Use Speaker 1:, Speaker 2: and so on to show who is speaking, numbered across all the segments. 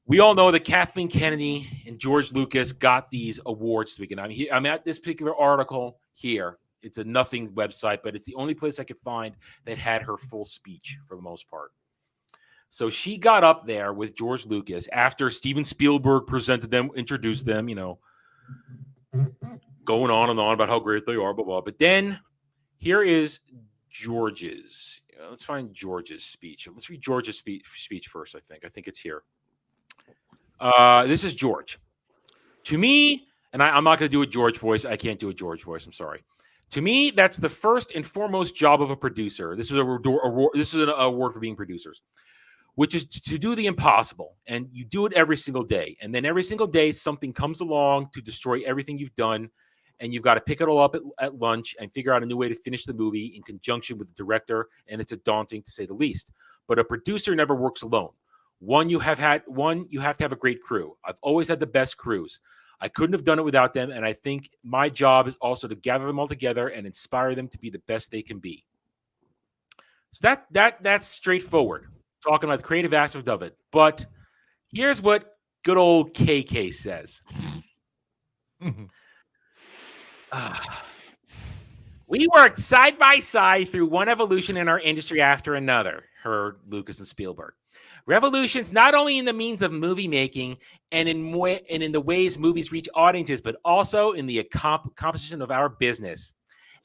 Speaker 1: We all know that Kathleen Kennedy and George Lucas got these awards speaking. I'm at this particular article here. It's a nothing website, but it's the only place I could find that had her full speech for the most part. So she got up there with George Lucas after Steven Spielberg presented them, introduced them, going on and on about how great they are, blah, blah. But then here is George's. Let's find George's speech. Let's read George's speech first, I think it's here. This is George. To me, and I'm not going to do a George voice. I can't do a George voice. I'm sorry. To me, that's the first and foremost job of a producer. This is an award for being producers, which is to do the impossible. And you do it every single day. And then every single day, something comes along to destroy everything you've done. And you've got to pick it all up at lunch and figure out a new way to finish the movie in conjunction with the director. And it's daunting, to say the least. But a producer never works alone. One, you have to have a great crew. I've always had the best crews. I couldn't have done it without them, and I think my job is also to gather them all together and inspire them to be the best they can be. So that's straightforward, talking about the creative aspect of it. But here's what good old KK says. We worked side by side through one evolution in our industry after another, heard Lucas and Spielberg. Revolutions not only in the means of movie making and in the ways movies reach audiences, but also in the composition of our business.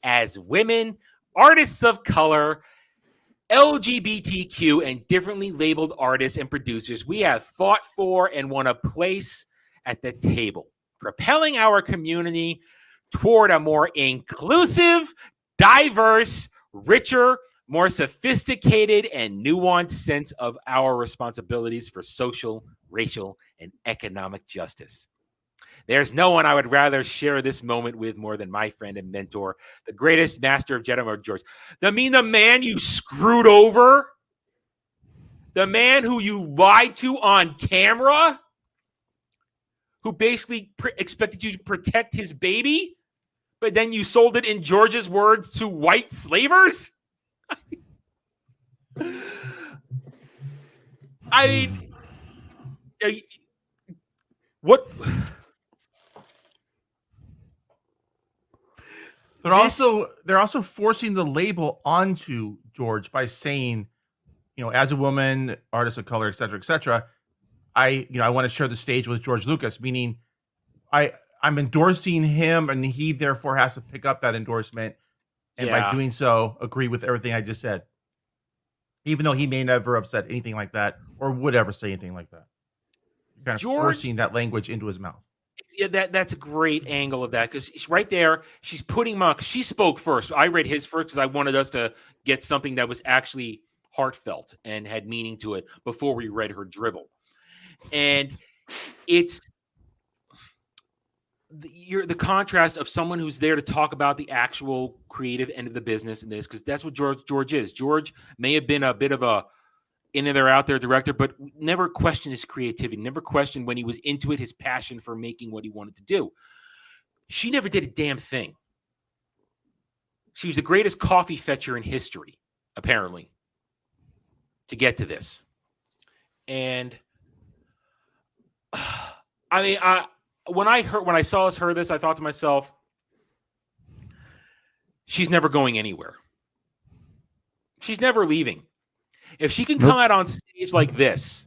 Speaker 1: As women, artists of color, LGBTQ, and differently labeled artists and producers, we have fought for and won a place at the table, propelling our community toward a more inclusive, diverse, richer, more sophisticated and nuanced sense of our responsibilities for social, racial, and economic justice. There's no one I would rather share this moment with more than my friend and mentor, the greatest master of Jedi, George. I mean, the man you screwed over, the man who you lied to on camera, who basically expected you to protect his baby, but then you sold it, in George's words, to white slavers? I mean, what?
Speaker 2: They're also forcing the label onto George by saying, as a woman, artist of color, et cetera, I want to share the stage with George Lucas, meaning I'm endorsing him, and he therefore has to pick up that endorsement, and by doing so, agree with everything I just said, even though he may never have said anything like that or would ever say anything like that. You're kind of forcing that language into his mouth.
Speaker 1: Yeah, that's a great angle of that, because right there, she's putting him on. She spoke first. I read his first because I wanted us to get something that was actually heartfelt and had meaning to it before we read her drivel. And it's the contrast of someone who's there to talk about the actual creative end of the business in this, because that's what George is. George may have been a bit of a in there, out there director, but never questioned his creativity, never questioned when he was into it, his passion for making what he wanted to do. She never did a damn thing. She was the greatest coffee fetcher in history, apparently, to get to this. And I mean, when I saw her this, I thought to myself, she's never going anywhere. She's never leaving. If she can come out on stage like this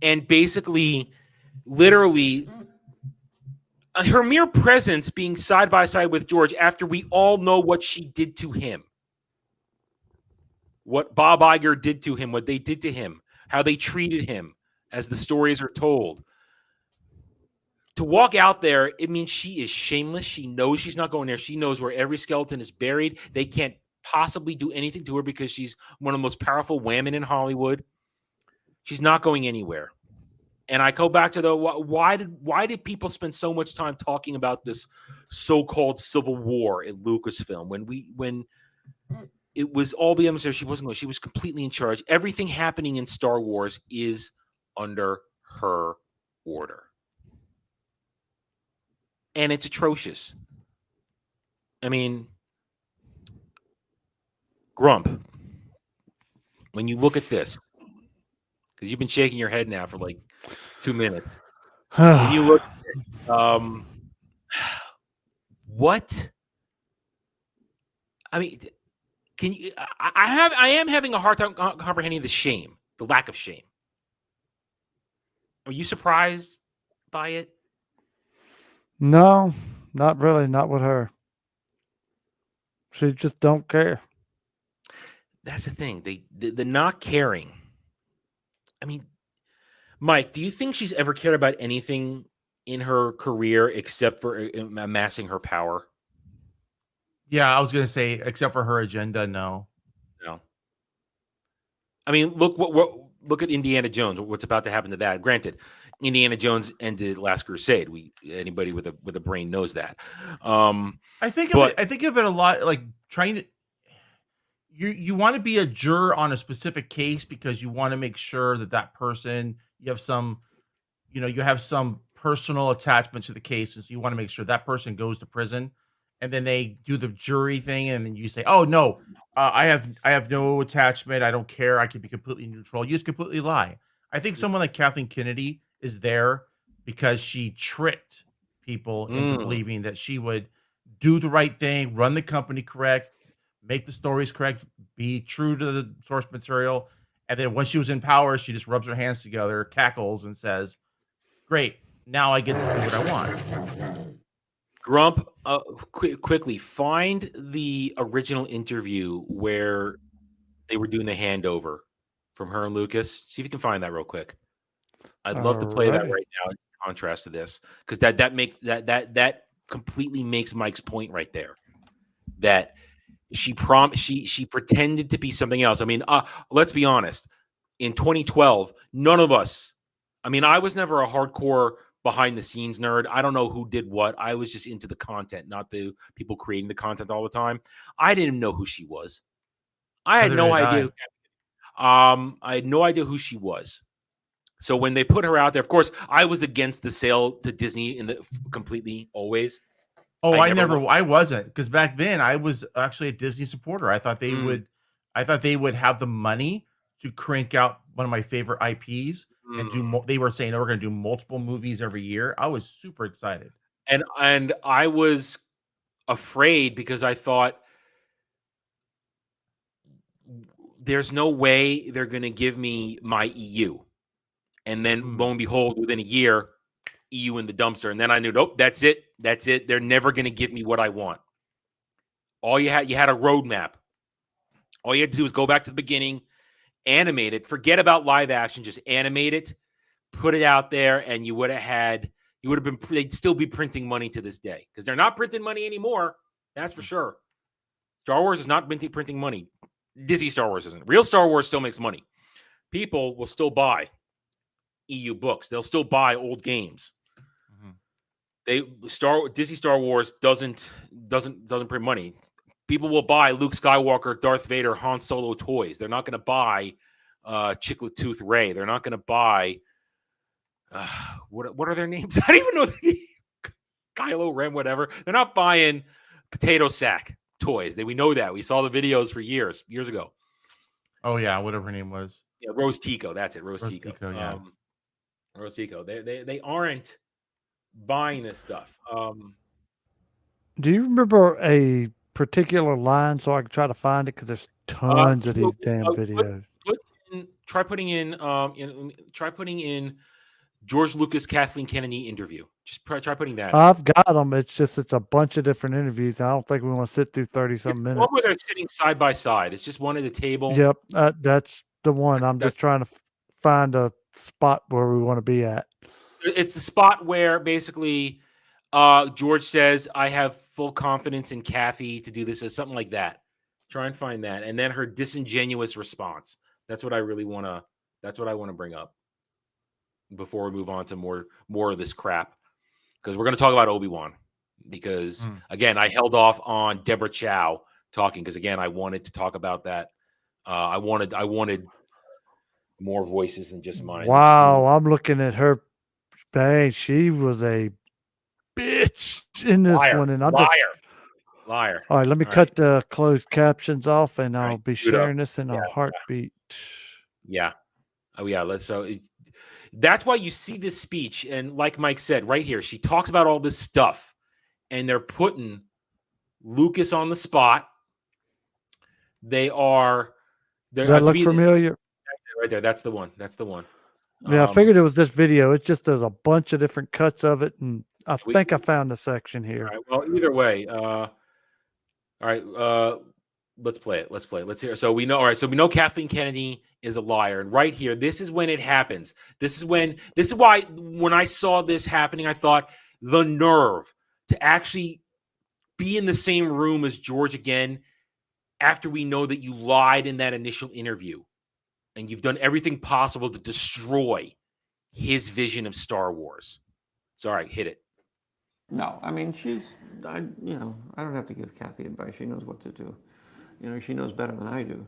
Speaker 1: and basically, literally, her mere presence being side by side with George after we all know what she did to him, what Bob Iger did to him, what they did to him, how they treated him as the stories are told. To walk out there, it means she is shameless. She knows she's not going there. She knows where every skeleton is buried. They can't possibly do anything to her because she's one of the most powerful women in Hollywood. She's not going anywhere. And I go back to why did people spend so much time talking about this so-called Civil War in Lucasfilm when it was all the emissaries? She wasn't going. She was completely in charge. Everything happening in Star Wars is under her order, and it's atrocious. I mean, Grump, when you look at this, because you've been shaking your head now for like 2 minutes. When you look what? I mean, can you? I am having a hard time comprehending the shame, the lack of shame. Are you surprised by it?
Speaker 3: No, not really. Not with her. She just don't care.
Speaker 1: That's the thing. The not caring. I mean, Mike, do you think she's ever cared about anything in her career except for amassing her power?
Speaker 2: Yeah, I was gonna say, except for her agenda, no.
Speaker 1: No. I mean, look at Indiana Jones. What's about to happen to that? Granted, Indiana Jones ended Last Crusade. Anybody with a brain knows that.
Speaker 2: I think
Speaker 1: but
Speaker 2: I think of it a lot like trying to. You want to be a juror on a specific case because you want to make sure that that person you have some you have some personal attachment to the case, and so you want to make sure that person goes to prison, and then they do the jury thing, and then you say, "Oh no, I have no attachment. I don't care. I can be completely neutral." You just completely lie. I think someone like Kathleen Kennedy is there because she tricked people into believing that she would do the right thing, run the company correct, make the stories correct, be true to the source material, and then once she was in power, she just rubs her hands together, cackles, and says, "Great, now I get to do what I want."
Speaker 1: Grump, quickly find the original interview where they were doing the handover from her and Lucas. See if you can find that real quick. I'd love to play that
Speaker 3: Alrighty.
Speaker 1: right now in contrast to this, because that completely makes Mike's point right there. That she pretended to be something else. I mean, let's be honest. In 2012, none of us. I mean, I was never a hardcore behind the scenes nerd. I don't know who did what. I was just into the content, not the people creating the content all the time. I didn't know who she was. I had
Speaker 2: Neither
Speaker 1: no
Speaker 2: did
Speaker 1: idea. I had no idea who she was. So when they put her out there, of course, I was against the sale to Disney completely always.
Speaker 2: Oh, I wasn't, because back then I was actually a Disney supporter. I thought they would have the money to crank out one of my favorite IPs and they were saying they were going to do multiple movies every year. I was super excited.
Speaker 1: And I was afraid because I thought there's no way they're going to give me my EU. And then lo and behold, within a year, EU in the dumpster. And then I knew, nope, that's it. That's it. They're never going to give me what I want. You had a roadmap. All you had to do was go back to the beginning, animate it, forget about live action, just animate it, put it out there, and they'd still be printing money to this day, because they're not printing money anymore. That's for sure. Star Wars is not printing money. Disney Star Wars isn't. Real Star Wars still makes money. People will still buy EU books. They'll still buy old games. Disney Star Wars doesn't print money. People will buy Luke Skywalker, Darth Vader, Han Solo toys. They're not going to buy Chiclet Tooth Ray. They're not going to buy what are their names? I don't even know their name. Kylo Ren, whatever. They're not buying Potato Sack toys. We know that. We saw the videos for years ago.
Speaker 2: Oh yeah, whatever her name was.
Speaker 1: Yeah, Rose Tico. That's it, Rose Tico.
Speaker 2: Yeah.
Speaker 1: Rose Tico. They aren't buying this stuff.
Speaker 3: Do you remember a particular line so I can try to find it? Because there's tons of these damn videos.
Speaker 1: Try putting in George Lucas, Kathleen Kennedy interview. Just try putting that.
Speaker 3: I've got them. It's a bunch of different interviews. I don't think we want to sit through 30-something minutes.
Speaker 1: One where they're sitting side by side. It's just one at a table.
Speaker 3: Yep, that's the one. I'm just trying to find a spot where we want to be at.
Speaker 1: It's the spot where basically George says, "I have full confidence in Kathy to do this," or something like that. Try and find that, and then her disingenuous response. That's what I really want to. That's what I want to bring up before we move on to more of this crap, because we're going to talk about Obi-Wan. Because again, I held off on Deborah Chow talking because again, I wanted to talk about that. I wanted more voices than just mine.
Speaker 3: Wow, I'm looking at her. Bang, she was a bitch in this one, and I'm
Speaker 1: liar.
Speaker 3: All right, let me cut the closed captions off, and I'll be sharing this in a heartbeat.
Speaker 1: Yeah. Oh yeah. that's why you see this speech. And like Mike said, right here, she talks about all this stuff, and they're putting Lucas on the spot. They're
Speaker 3: Does that look familiar?
Speaker 1: right there. That's the one. That's the one.
Speaker 3: Yeah, I figured it was this video. It's just there's a bunch of different cuts of it, and I think I found the section here.
Speaker 1: All right, well, either way, all right. Let's play it. Let's hear it. So we know. All right. So we know Kathleen Kennedy is a liar, and right here, this is when it happens. This is why when I saw this happening, I thought the nerve to actually be in the same room as George again after we know that you lied in that initial interview. And you've done everything possible to destroy his vision of Star Wars. So, all right, hit it.
Speaker 4: No, I mean, I don't have to give Kathy advice. She knows what to do. She knows better than I do.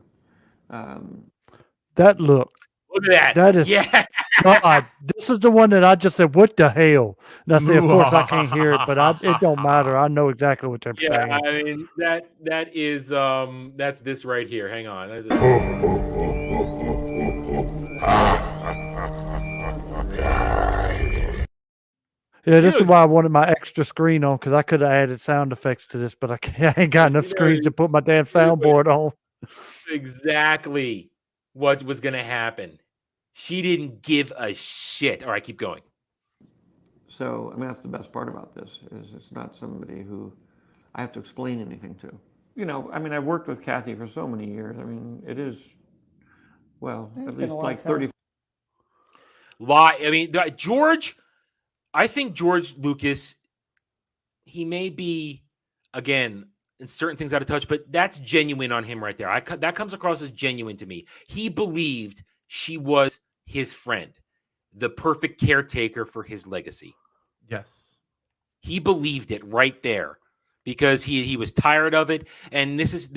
Speaker 3: That look.
Speaker 1: Look at that.
Speaker 3: That is,
Speaker 1: yeah.
Speaker 3: God, this is the one that I just said, what the hell? And I say, of course, I can't hear it, but it don't matter. I know exactly what they're saying.
Speaker 1: Yeah, I mean, that is, that's this right here. Hang on.
Speaker 3: Yeah, this is why I wanted my extra screen on, because I could have added sound effects to this, but I ain't got enough screens to put my damn soundboard on.
Speaker 1: Exactly what was going to happen. She didn't give a shit. All right, keep going.
Speaker 4: So, I mean, that's the best part about this, is it's not somebody who I have to explain anything to. I mean, I've worked with Kathy for so many years. I mean, it is, well, at least like 30.
Speaker 1: Lie. I mean, George, I think George Lucas, he may be, again, in certain things out of touch, but that's genuine on him right there. That comes across as genuine to me. He believed she was his friend, the perfect caretaker for his legacy.
Speaker 2: Yes.
Speaker 1: He believed it right there because he was tired of it. And this is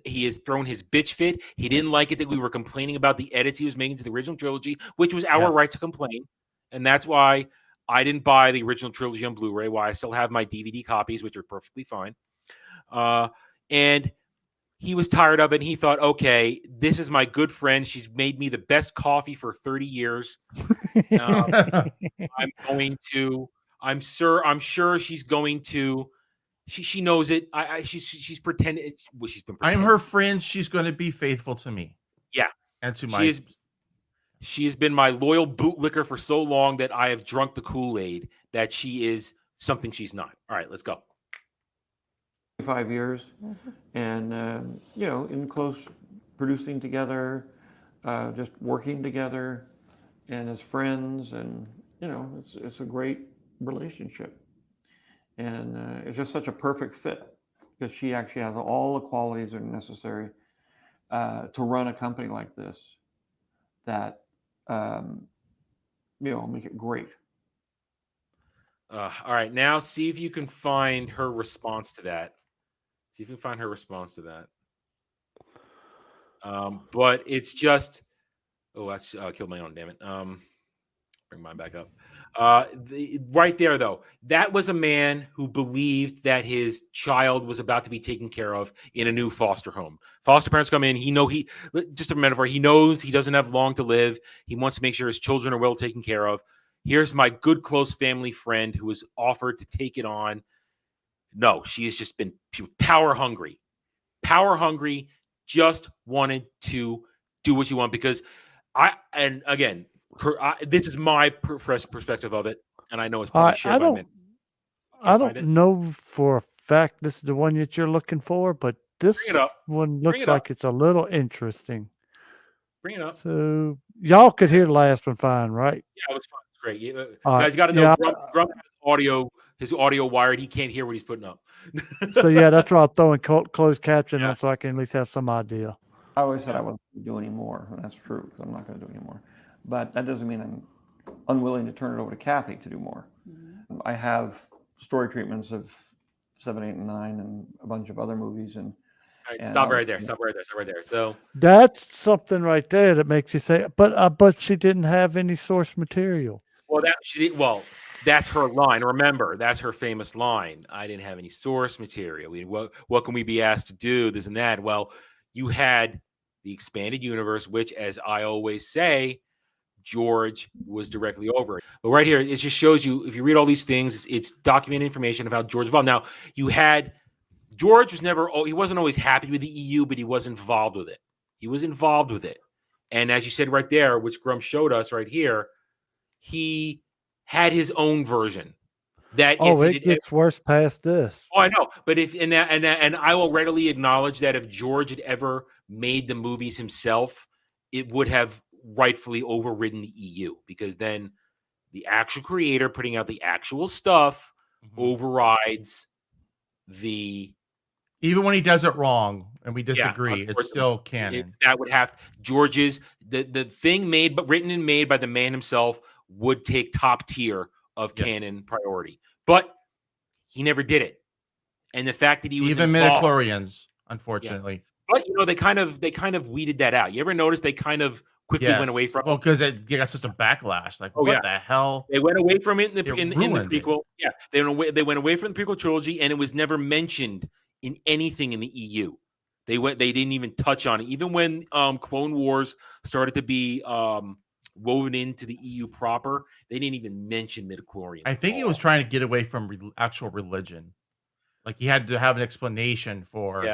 Speaker 1: he has thrown his bitch fit. He didn't like it that we were complaining about the edits he was making to the original trilogy, which was our right to complain. And that's why I didn't buy the original trilogy on Blu-ray, why I still have my DVD copies, which are perfectly fine. And he was tired of it. And he thought, okay, this is my good friend. She's made me the best coffee for 30 years. I'm sure she's going to, she knows it. She's pretending. Well, she's been pretending.
Speaker 2: I'm her friend. She's going to be faithful to me.
Speaker 1: Yeah.
Speaker 2: And to my.
Speaker 1: She has been my loyal bootlicker for so long that I have drunk the Kool-Aid that she is something she's not. All right, let's go.
Speaker 4: 5 years, and in close producing together, just working together, and as friends, and it's a great relationship, and it's just such a perfect fit because she actually has all the qualities that are necessary to run a company like this. That make it great.
Speaker 1: All right, now see if you can find her response to that. See if you can find her response to that. But it's just, that's killed my own. Damn it. Bring mine back up. Right there, though, that was a man who believed that his child was about to be taken care of in a new foster home. Foster parents come in. Just a metaphor. He knows he doesn't have long to live. He wants to make sure his children are well taken care of. Here's my good, close family friend who was offered to take it on. No, she has just been power hungry, just wanted to do what you want because this is my perspective of it, and I know it's probably shared by many.
Speaker 3: I don't know for a fact this is the one that you're looking for, but this one looks like it's a little interesting.
Speaker 1: Bring it up.
Speaker 3: So y'all could hear the last one fine, right?
Speaker 1: Yeah, it was fine. It's great. You guys got to know Grump has audio. His audio wired. He can't hear what he's putting up.
Speaker 3: So yeah, that's why I'm throwing closed caption on so I can at least have some idea.
Speaker 4: I always said I wasn't going to do any more, and that's true because I'm not going to do any more. But that doesn't mean I'm unwilling to turn it over to Kathy to do more. Mm-hmm. I have story treatments of 7, 8, and 9, and a bunch of other movies. And
Speaker 1: all right, stop right there. Stop right there. So
Speaker 3: that's something right there that makes you say, but she didn't have any source material.
Speaker 1: Well, that's her line. Remember, that's her famous line. I didn't have any source material. What can we be asked to do? This and that. Well, you had the expanded universe, which, as I always say, George was directly over it. But right here, it just shows you, if you read all these things, it's documented information about George involved. Now, George he wasn't always happy with the EU, but he was involved with it. He was involved with it. And as you said right there, which Grum showed us right here, he had his own version.
Speaker 3: It gets worse past this.
Speaker 1: Oh, I know, but and I will readily acknowledge that if George had ever made the movies himself, it would have rightfully overridden the EU, because then the actual creator putting out the actual stuff overrides the.
Speaker 2: Even when he does it wrong and we disagree, it's still canon.
Speaker 1: That would have George's the thing written and made by the man himself would take top tier of canon priority, but he never did it. And the fact that he was
Speaker 2: even midichlorians, unfortunately.
Speaker 1: But they kind of weeded that out. You ever notice they kind of quickly went away from it?
Speaker 2: Well, because it got such a backlash. Like, what the hell?
Speaker 1: They went away from it in the prequel. Yeah, they went away from the prequel trilogy, and it was never mentioned in anything in the EU. They didn't even touch on it. Even when Clone Wars started to be woven into the EU proper, they didn't even mention midichlorians.
Speaker 2: I think he was trying to get away from actual religion. Like, he had to have an explanation for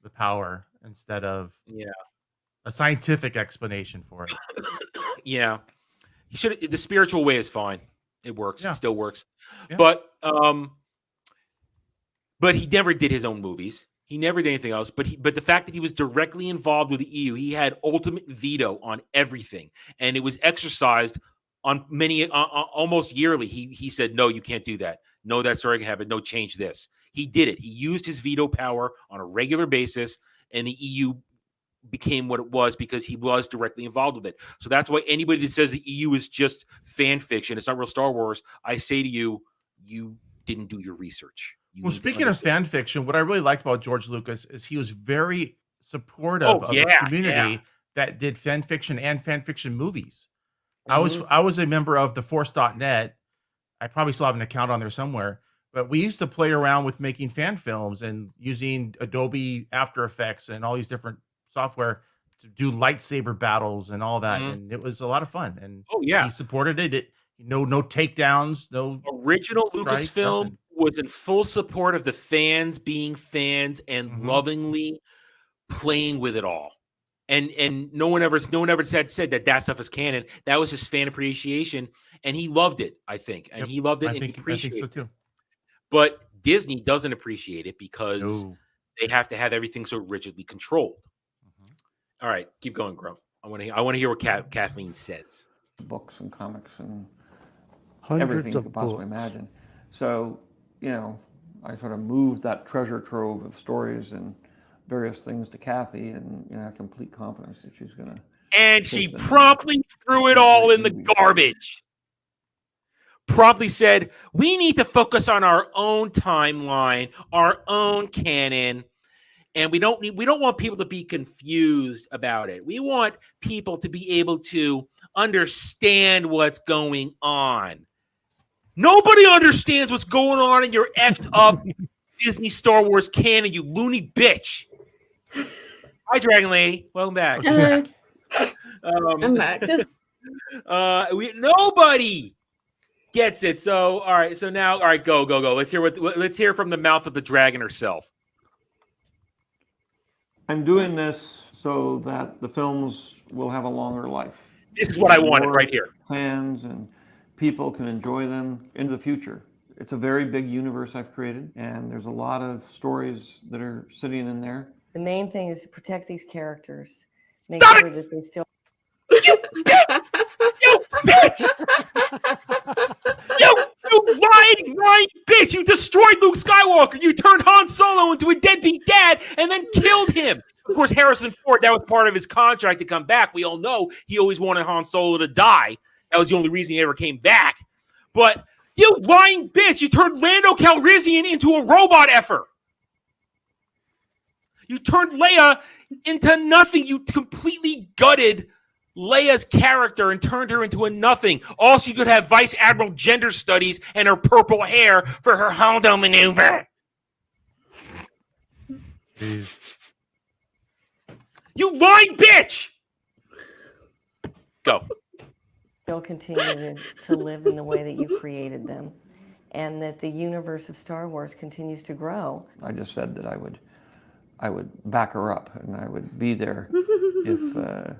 Speaker 2: the power instead of a scientific explanation for it.
Speaker 1: Yeah, he should. The spiritual way is fine. It works. It still works. Yeah. But he never did his own movies. He never did anything else. But the fact that he was directly involved with the EU, he had ultimate veto on everything, and it was exercised on many almost yearly. He said, "No, you can't do that. No, that's starting to happen. No, change this." He did it. He used his veto power on a regular basis, and the EU became what it was because he was directly involved with it. So that's why anybody that says the EU is just fan fiction, it's not real Star Wars, I say to you, you didn't do your research.
Speaker 2: Well, speaking of fan fiction, what I really liked about George Lucas is he was very supportive of the community that did fan fiction and fan fiction movies. Mm-hmm. I was a member of the Force.net. I probably still have an account on there somewhere, but we used to play around with making fan films and using Adobe After Effects and all these different software to do lightsaber battles and all that. And it was a lot of fun. And he supported it. No takedowns, no
Speaker 1: original Lucasfilm was in full support of the fans being fans and lovingly playing with it all. And no one ever said that stuff is canon. That was just fan appreciation, and he loved it, I think. And he loved it and appreciated it. I think so too. But Disney doesn't appreciate it because they have to have everything so rigidly controlled. All right, keep going, Grump. I want to hear what Kathleen says.
Speaker 4: Books and comics and
Speaker 3: hundreds
Speaker 4: everything you
Speaker 3: of
Speaker 4: could possibly imagine. So, I sort of moved that treasure trove of stories and various things to Kathy, and I have complete confidence that she's going to.
Speaker 1: And she promptly threw it all in the garbage. Promptly said, "We need to focus on our own timeline, our own canon, and we don't want people to be confused about it. We want people to be able to understand what's going on. Nobody understands what's going on in your effed up Disney Star Wars canon, you loony bitch." Hi, Dragon Lady. Welcome back.
Speaker 5: I'm back.
Speaker 1: Nobody gets it. So, all right. So now, all right, go. Let's hear from the mouth of the dragon herself.
Speaker 4: I'm doing this so that the films will have a longer life.
Speaker 1: This is what I wanted right here.
Speaker 4: Fans and people can enjoy them into the future. It's a very big universe I've created, and there's a lot of stories that are sitting in there.
Speaker 6: The main thing is to protect these characters.
Speaker 1: Make sure that they still. You bitch! You lying bitch! You destroyed Luke Skywalker. You turned Han Solo into a deadbeat dad and then killed him. Of course, Harrison Ford, that was part of his contract to come back. We all know he always wanted Han Solo to die. That was the only reason he ever came back. But you lying bitch, you turned Lando Calrissian into a robot effer. You turned Leia into nothing. You completely gutted Leia's character and turned her into a nothing. All she could have Vice Admiral gender studies and her purple hair for her Holdo maneuver. You lying bitch! Go.
Speaker 6: they'll continue to live in the way that you created them, and that the universe of Star Wars continues to grow.
Speaker 4: I just said that I would back her up, and I would be there if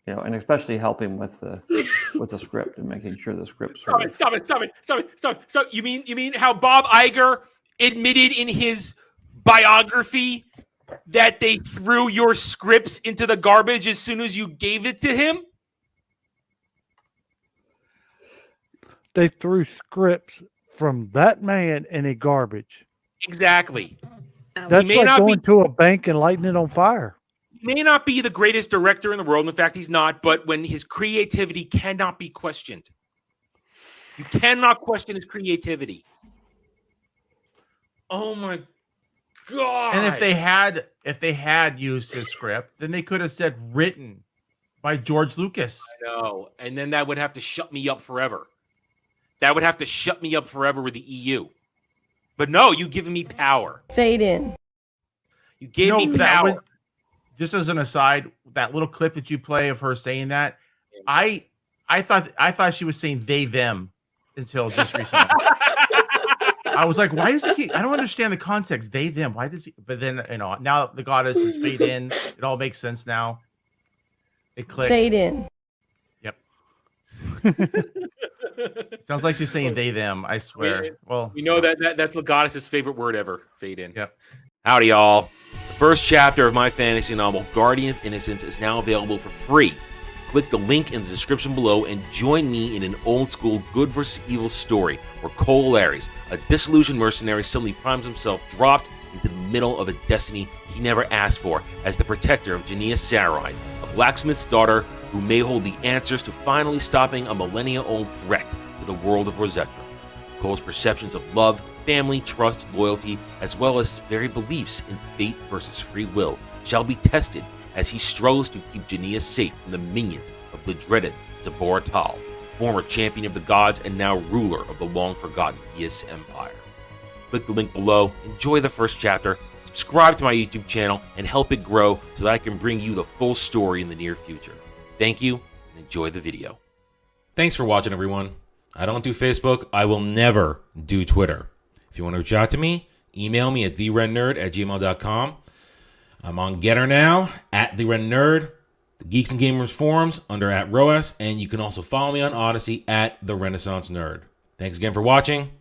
Speaker 4: and especially help him with the script and making sure the script's
Speaker 1: Stop it. You mean how Bob Iger admitted in his biography that they threw your scripts into the garbage as soon as you gave it to him?
Speaker 3: They threw scripts from that man in a garbage.
Speaker 1: Exactly.
Speaker 3: That's like going to a bank and lighting it on fire.
Speaker 1: He may not be the greatest director in the world. In fact, he's not. But when his creativity cannot be questioned, you cannot question his creativity. Oh my God!
Speaker 2: And if they had used his script, then they could have said written by George Lucas.
Speaker 1: I know, and then that would have to shut me up forever. That would have to shut me up forever with the EU. But no, you've given me power.
Speaker 6: Fade in.
Speaker 1: You gave me power.
Speaker 2: Just as an aside, that little clip that you play of her saying that, I thought she was saying they them until just recently. I was like, why does he keep, I don't understand the context. They them. Why does he? But then now the goddess is fade in. It all makes sense now. It clicked.
Speaker 6: Fade in.
Speaker 2: Yep. Sounds like she's saying they them. I swear. Well,
Speaker 1: you know that's the goddess's favorite word ever. Fade in.
Speaker 2: Yep.
Speaker 1: Howdy, y'all. The first chapter of my fantasy novel, Guardian of Innocence, is now available for free. Click the link in the description below and join me in an old-school good versus evil story where Cole Larys, a disillusioned mercenary, suddenly finds himself dropped into the middle of a destiny he never asked for as the protector of Jania Sarai, a blacksmith's daughter who may hold the answers to finally stopping a millennia-old threat to the world of Rosetta. Cole's perceptions of love, family, trust, loyalty, as well as his very beliefs in fate versus free will shall be tested as he struggles to keep Jania safe from the minions of the dreaded Zabor Tal, former champion of the gods and now ruler of the long-forgotten Yis Empire. Click the link below, enjoy the first chapter, subscribe to my YouTube channel, and help it grow so that I can bring you the full story in the near future. Thank you, and enjoy the video. Thanks for watching, everyone. I don't do Facebook. I will never do Twitter. If you want to reach out to me, email me at therennerd@gmail.com. I'm on Getter now, @therennerd, the Geeks and Gamers forums under @ROAS, and you can also follow me on Odyssey @TheRenaissanceNerd. Thanks again for watching.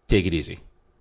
Speaker 1: Take it easy.